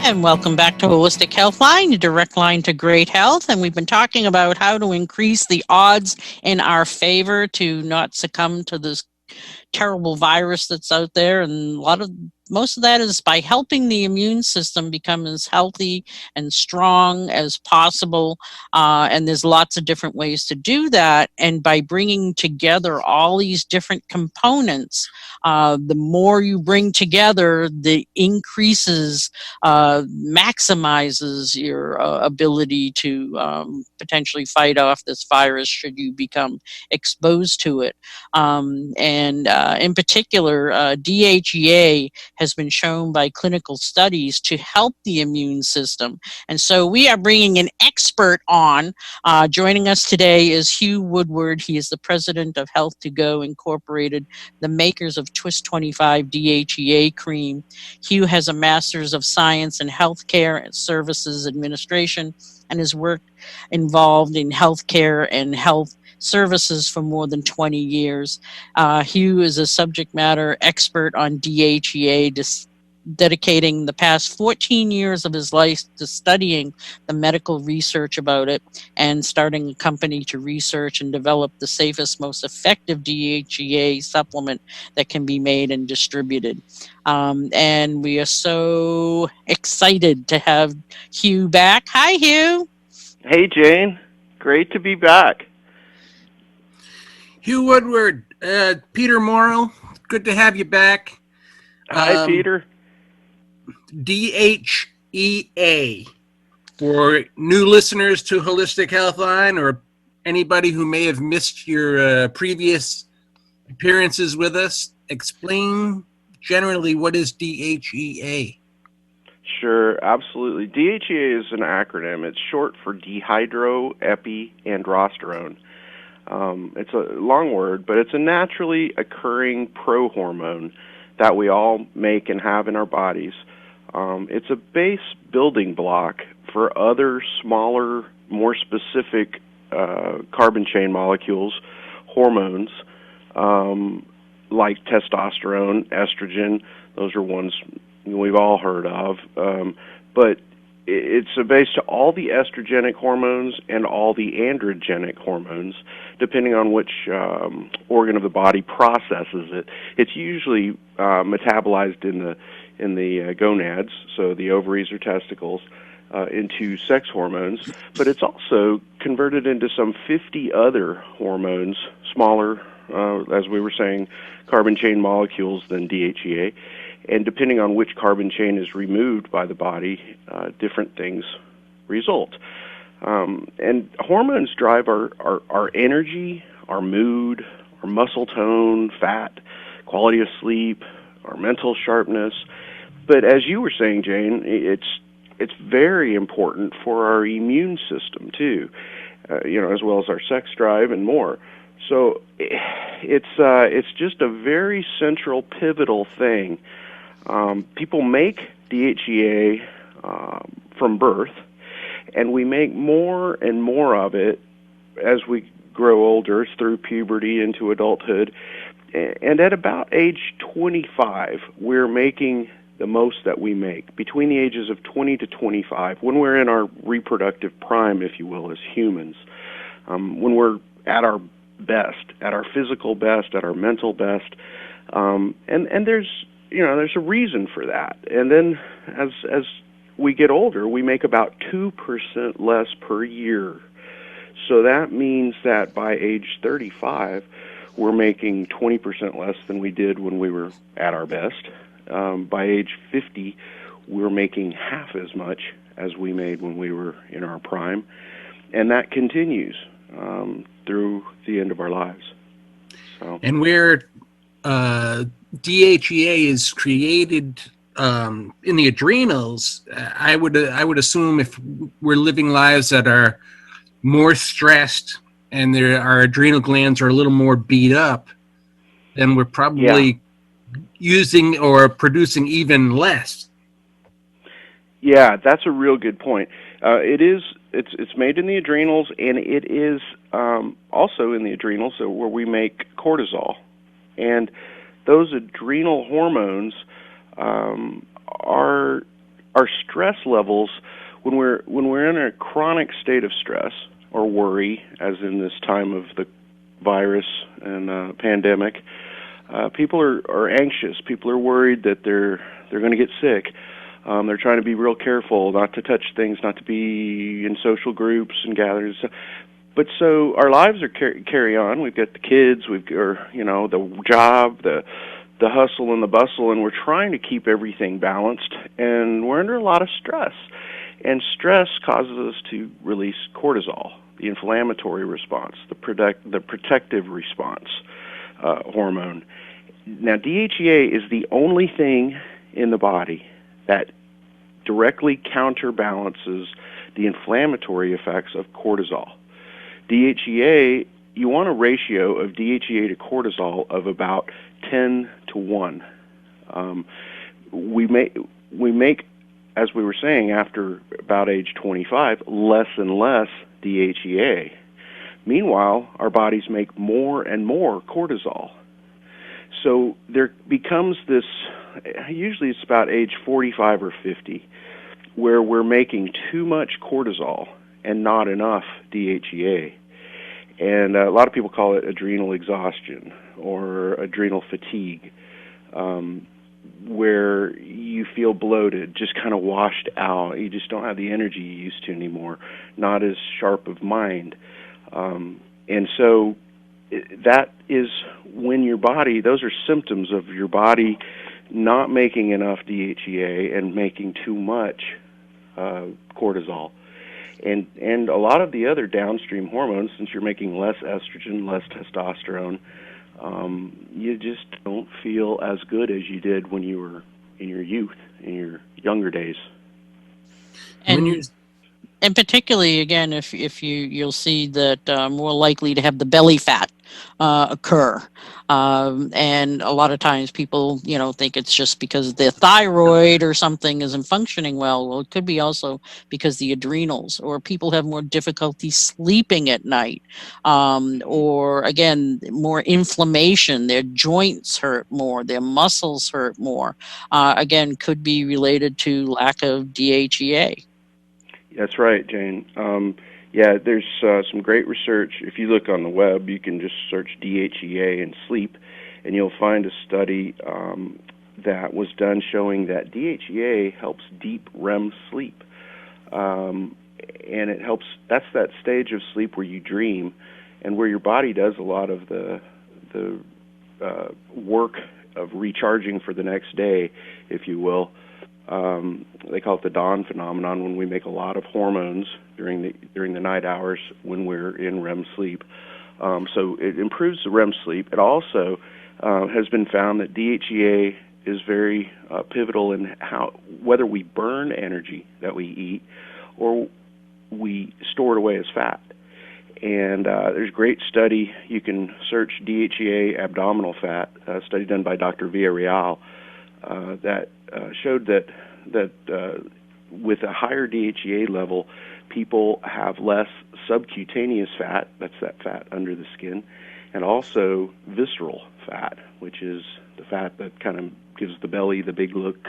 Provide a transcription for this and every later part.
And welcome back to Holistic Healthline, your direct line to great health. And we've been talking about how to increase the odds in our favor to not succumb to this terrible virus that's out there. And most of that is by helping the immune system become as healthy and strong as possible. And there's lots of different ways to do that. And by bringing together all these different components, the more you bring together, the increases, maximizes your ability to potentially fight off this virus should you become exposed to it. In particular, DHEA has been shown by clinical studies to help the immune system. And so we are bringing an expert on. Joining us today is Hugh Woodward. He is the president of Health2Go Incorporated, the makers of Twist25 DHEA cream. Hugh has a master's of science in healthcare and services administration and has worked involved in healthcare and health services for more than 20 years. Hugh is a subject matter expert on DHEA, dedicating the past 14 years of his life to studying the medical research about it and starting a company to research and develop the safest, most effective DHEA supplement that can be made and distributed. And we are so excited to have Hugh back. Hi, Hugh. Hey, Jane. Great to be back. Hugh Woodward, Peter Morrell, good to have you back. Hi, Peter. DHEA, for new listeners to Holistic Healthline or anybody who may have missed your previous appearances with us, explain generally what is DHEA. Sure, absolutely. DHEA is an acronym. It's short for dehydroepiandrosterone. It's a long word, but it's a naturally occurring prohormone that we all make and have in our bodies. It's a base building block for other smaller, more specific carbon chain molecules, hormones, like testosterone, estrogen. Those are ones we've all heard of. But it's a base to all the estrogenic hormones and all the androgenic hormones, depending on which organ of the body processes it. It's usually metabolized in the gonads, so the ovaries or testicles, into sex hormones, but it's also converted into some 50 other hormones, smaller, as we were saying, carbon chain molecules than DHEA. And depending on which carbon chain is removed by the body, different things result. And hormones drive our energy, our mood, our muscle tone, fat, quality of sleep, our mental sharpness. But as you were saying, Jane, it's very important for our immune system too, as well as our sex drive and more. So it's just a very central, pivotal thing. People make DHEA from birth, and we make more and more of it as we grow older through puberty into adulthood. And at about age 25, we're making the most that we make. Between the ages of 20 to 25, when we're in our reproductive prime, if you will, as humans, when we're at our best, at our physical best, at our mental best, and there's a reason for that. And then as we get older, we make about 2% less per year. So that means that by age 35, we're making 20% less than we did when we were at our best. By age 50, we're making half as much as we made when we were in our prime. And that continues through the end of our lives. So. And where DHEA is created in the adrenals, I would assume if we're living lives that are more stressed and our adrenal glands are a little more beat up, then we're probably using or producing even less. Yeah, that's a real good point. It's made in the adrenals, and it is also in the adrenals where we make cortisol. And those adrenal hormones are our stress levels, when we're in a chronic state of stress or worry, as in this time of the virus and pandemic, people are anxious. People are worried that they're going to get sick. They're trying to be real careful not to touch things, not to be in social groups and gatherings. But so our lives are carry on. We've got the kids, the job, the hustle and the bustle, and we're trying to keep everything balanced, and we're under a lot of stress. And stress causes us to release cortisol, the inflammatory response, the protective response hormone. Now, DHEA is the only thing in the body that directly counterbalances the inflammatory effects of cortisol. DHEA, you want a ratio of DHEA to cortisol of about 10 to 1. We make, as we were saying, after about age 25, less and less DHEA. Meanwhile, our bodies make more and more cortisol. So there becomes this, usually it's about age 45 or 50, where we're making too much cortisol and not enough DHEA. And a lot of people call it adrenal exhaustion or adrenal fatigue, where you feel bloated, just kind of washed out. You just don't have the energy you used to anymore, not as sharp of mind. And so that is when your body, those are symptoms of your body not making enough DHEA and making too much cortisol. And a lot of the other downstream hormones, since you're making less estrogen, less testosterone, you just don't feel as good as you did when you were in your youth, in your younger days. And particularly, again, if you'll see that more likely to have the belly fat occur, and a lot of times people think it's just because the thyroid or something isn't functioning well. Well, it could be also because the adrenals, or people have more difficulty sleeping at night, or again more inflammation. Their joints hurt more, their muscles hurt more. Again, could be related to lack of DHEA. That's right, Jane. There's some great research. If you look on the web, you can just search DHEA and sleep, and you'll find a study that was done showing that DHEA helps deep REM sleep. And it helps, that's that stage of sleep where you dream and where your body does a lot of the work of recharging for the next day, if you will. They call it the dawn phenomenon, when we make a lot of hormones during the night hours when we're in REM sleep. So it improves the REM sleep. It also has been found that DHEA is very pivotal in whether we burn energy that we eat or we store it away as fat. And there's a great study. You can search DHEA abdominal fat, a study done by Dr. Villarreal, that showed that with a higher DHEA level, people have less subcutaneous fat, that's that fat under the skin, and also visceral fat, which is the fat that kind of gives the belly the big look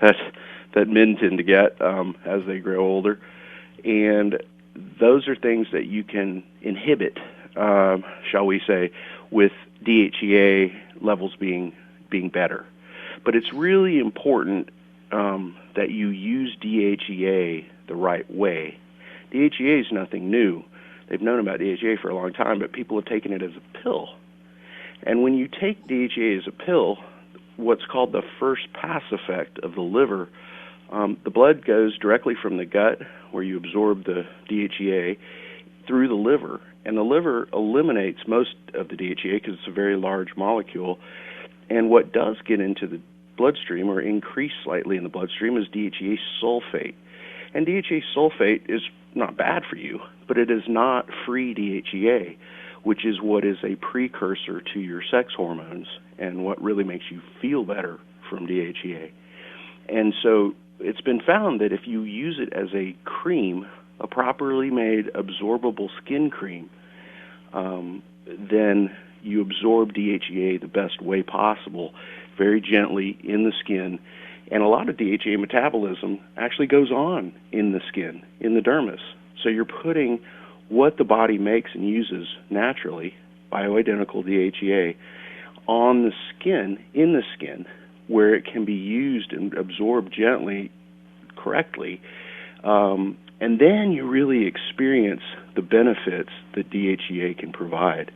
that men tend to get as they grow older. And those are things that you can inhibit, shall we say, with DHEA levels being better. But it's really important that you use DHEA the right way. DHEA is nothing new. They've known about DHEA for a long time, but people have taken it as a pill. And when you take DHEA as a pill, what's called the first pass effect of the liver, the blood goes directly from the gut, where you absorb the DHEA, through the liver. And the liver eliminates most of the DHEA because it's a very large molecule. And what does get into the bloodstream, or increase slightly in the bloodstream, is DHEA sulfate. And DHEA sulfate is not bad for you, but it is not free DHEA, which is what is a precursor to your sex hormones and what really makes you feel better from DHEA. And so it's been found that if you use it as a cream, a properly made absorbable skin cream, then you absorb DHEA the best way possible, very gently in the skin, And a lot of DHEA metabolism actually goes on in the skin, in the dermis. So you're putting what the body makes and uses naturally, bioidentical DHEA, on the skin, in the skin, where it can be used and absorbed gently, correctly. And then you really experience the benefits that DHEA can provide.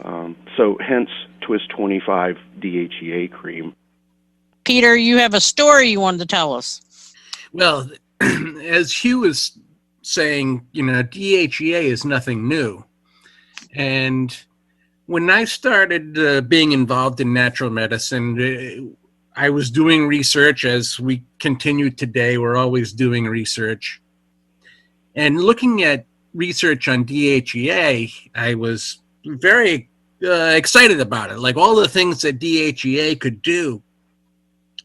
So hence Twist25 DHEA cream. Peter, you have a story you wanted to tell us. Well, as Hugh was saying, DHEA is nothing new. And when I started being involved in natural medicine, I was doing research as we continue today. We're always doing research. And looking at research on DHEA, I was very excited about it. Like all the things that DHEA could do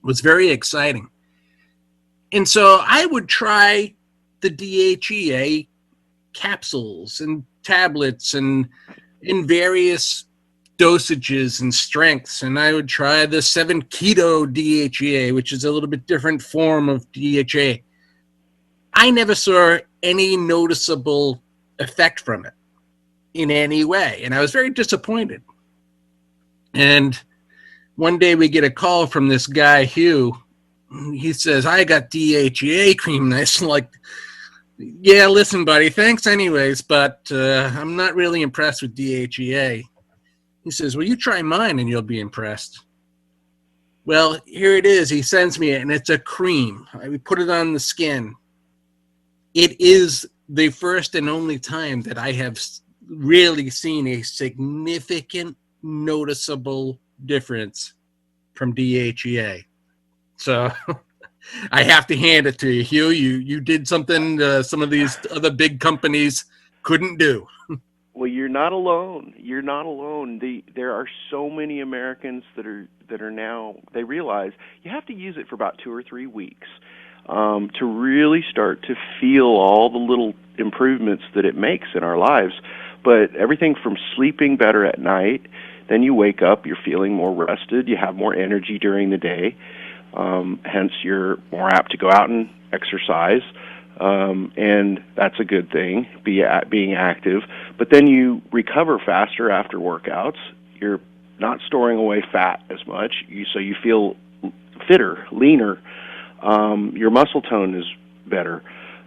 was very exciting. And so I would try the DHEA capsules and tablets and in various dosages and strengths. And I would try the 7-keto DHEA, which is a little bit different form of DHEA. I never saw any noticeable effect from it in any way. And I was very disappointed. And one day we get a call from this guy, Hugh. He says, I got DHEA cream. And I was like, yeah, listen, buddy, thanks anyways, but I'm not really impressed with DHEA. He says, well, you try mine and you'll be impressed. Well, here it is. He sends me it, and it's a cream. We put it on the skin. It is the first and only time that I have really seen a significant, noticeable difference from DHEA. So I have to hand it to you, Hugh. You did something some of these other big companies couldn't do. Well, you're not alone. You're not alone. There are so many Americans that are now, they realize you have to use it for about 2 or 3 weeks to really start to feel all the little improvements that it makes in our lives. But everything from sleeping better at night, then you wake up, you're feeling more rested, you have more energy during the day. Hence, you're more apt to go out and exercise, and that's a good thing, being active. But then you recover faster after workouts. You're not storing away fat as much, so you feel fitter, leaner. Your muscle tone is better.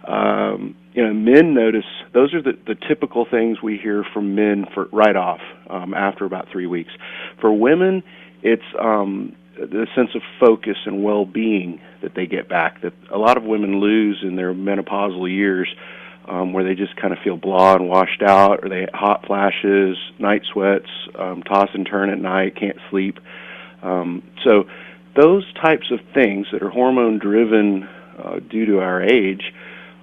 Men notice those are the typical things we hear from men for right off after about 3 weeks. For women, it's the sense of focus and well-being that they get back, that a lot of women lose in their menopausal years, where they just kind of feel blah and washed out, or they get hot flashes, night sweats, toss and turn at night, can't sleep. So those types of things that are hormone-driven due to our age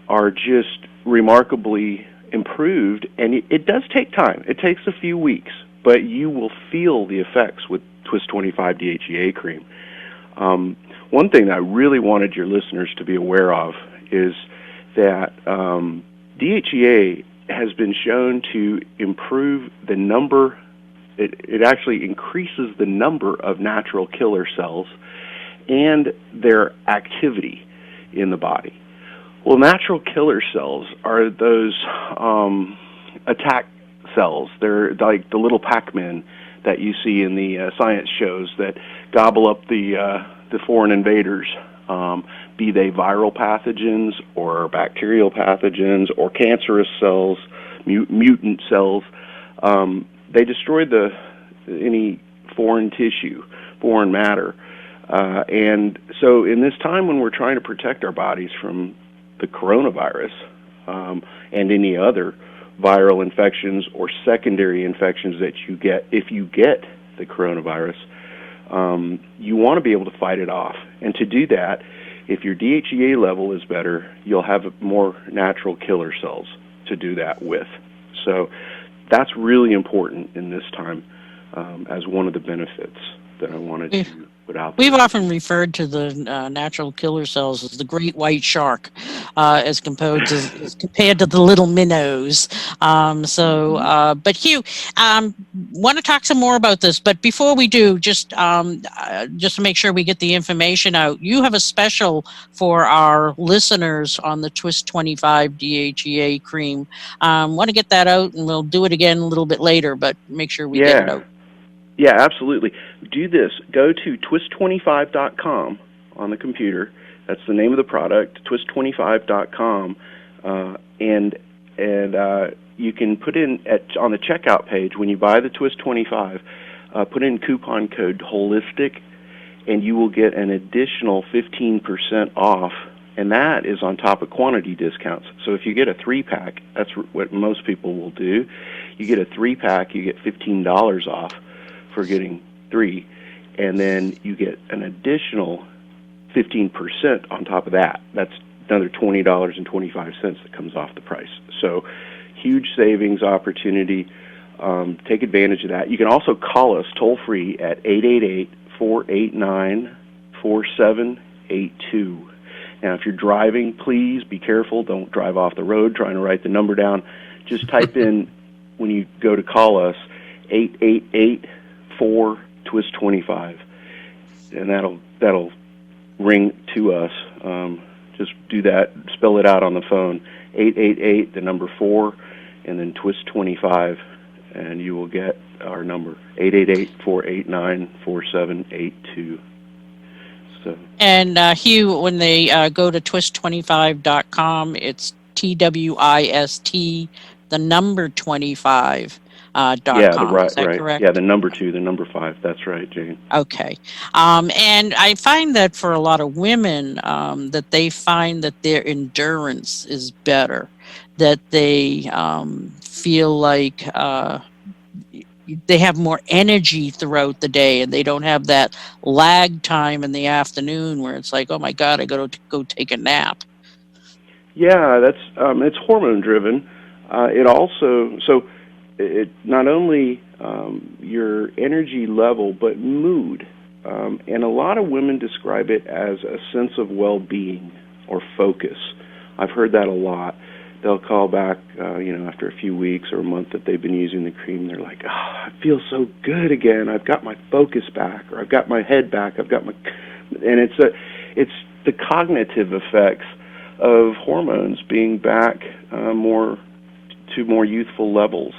are just remarkably improved, and it does take time. It takes a few weeks, but you will feel the effects with Twist25 DHEA cream. One thing that I really wanted your listeners to be aware of is that DHEA has been shown to improve the number, it actually increases the number of natural killer cells and their activity in the body. Well, natural killer cells are those attack cells. They're like the little Pac-Men that you see in the science shows that gobble up the foreign invaders, be they viral pathogens or bacterial pathogens or cancerous cells, mutant cells. They destroy any foreign tissue, foreign matter. And so in this time when we're trying to protect our bodies from the coronavirus and any other viral infections or secondary infections that you get if you get the coronavirus, you want to be able to fight it off. And to do that, if your DHEA level is better, you'll have more natural killer cells to do that with. So that's really important in this time as one of the benefits that I wanted to put out there. We've often referred to the natural killer cells as the great white shark. as compared to the little minnows. But Hugh, want to talk some more about this. But before we do, just to make sure we get the information out, you have a special for our listeners on the Twist25 DHEA cream. Want to get that out, and we'll do it again a little bit later, but make sure we get it out. Yeah, absolutely. Do this. Go to twist25.com on the computer. That's the name of the product, twist25.com, and you can put in on the checkout page when you buy the Twist25, put in coupon code HOLISTIC, and you will get an additional 15% off, and that is on top of quantity discounts. So if you get a 3-pack, that's what most people will do. You get a 3-pack, you get $15 off for getting 3, and then you get an additional 15% on top of that. That's another $20.25 that comes off the price. So huge savings opportunity. Take advantage of that. You can also call us toll-free at 888-489-4782. Now, if you're driving, please be careful. Don't drive off the road trying to write the number down. Just type in, when you go to call us, 888-4-TWIST25, and that'll ring to us. Just do that. Spell it out on the phone. 888, the number 4, and then TWIST25, and you will get our number, 888-489-4782. So. And Hugh, when they go to twist25.com, it's TWIST, the number 25. .com. Is that correct? Yeah, the number 2, the number 5. That's right, Jane. Okay. And I find that for a lot of women, that they find that their endurance is better, that they feel like they have more energy throughout the day, and they don't have that lag time in the afternoon where it's like, oh my God, I got to go take a nap. Yeah, that's it's hormone driven. It also it not only your energy level, but mood. And a lot of women describe it as a sense of well-being or focus. I've heard that a lot. They'll call back, after a few weeks or a month that they've been using the cream. They're like, I feel so good again. I've got my focus back, or I've got my head back. And it's the cognitive effects of hormones being back more youthful levels.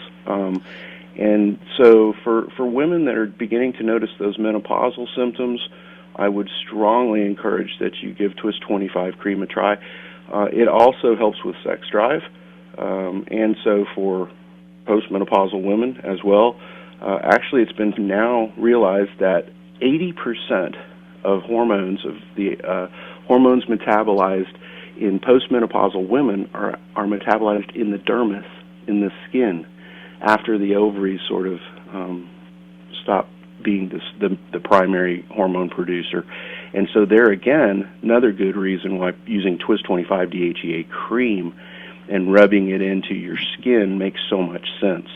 And so for women that are beginning to notice those menopausal symptoms, I would strongly encourage that you give Twist25 cream a try. It also helps with sex drive, and so for postmenopausal women as well. Actually, it's been now realized that 80% of hormones metabolized in postmenopausal women are metabolized in the dermis, in the skin, after the ovaries sort of stop being the primary hormone producer. And so there again, another good reason why using Twist25 DHEA cream and rubbing it into your skin makes so much sense.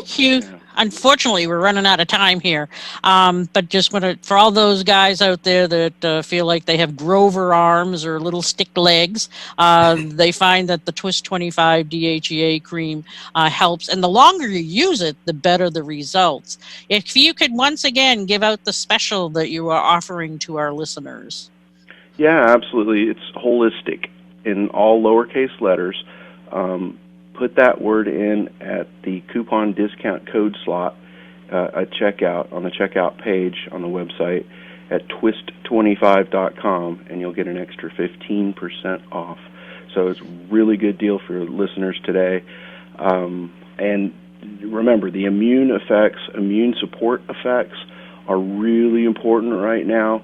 Hugh, unfortunately, we're running out of time here. But just for all those guys out there that feel like they have Grover arms or little stick legs, they find that the Twist25 DHEA cream helps. And the longer you use it, the better the results. If you could once again give out the special that you are offering to our listeners. Yeah, absolutely. It's holistic in all lowercase letters. Put that word in at the coupon discount code slot at checkout, on the checkout page on the website at twist25.com, and you'll get an extra 15% off. So it's a really good deal for listeners today. And remember, the immune support effects are really important right now.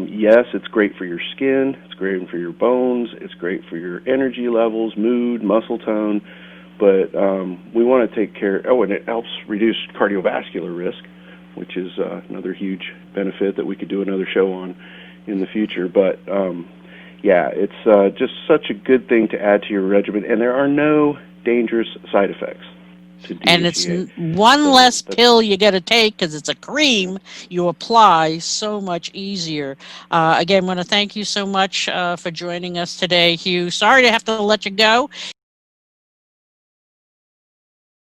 Yes, it's great for your skin, it's great for your bones, it's great for your energy levels, mood, muscle tone, but we want to take care, and it helps reduce cardiovascular risk, which is another huge benefit that we could do another show on in the future. But it's just such a good thing to add to your regimen, and there are no dangerous side effects. to DHEA. And it's one less pill you got to take because it's a cream you apply, so much easier. Again, I want to thank you so much for joining us today, Hugh. Sorry to have to let you go.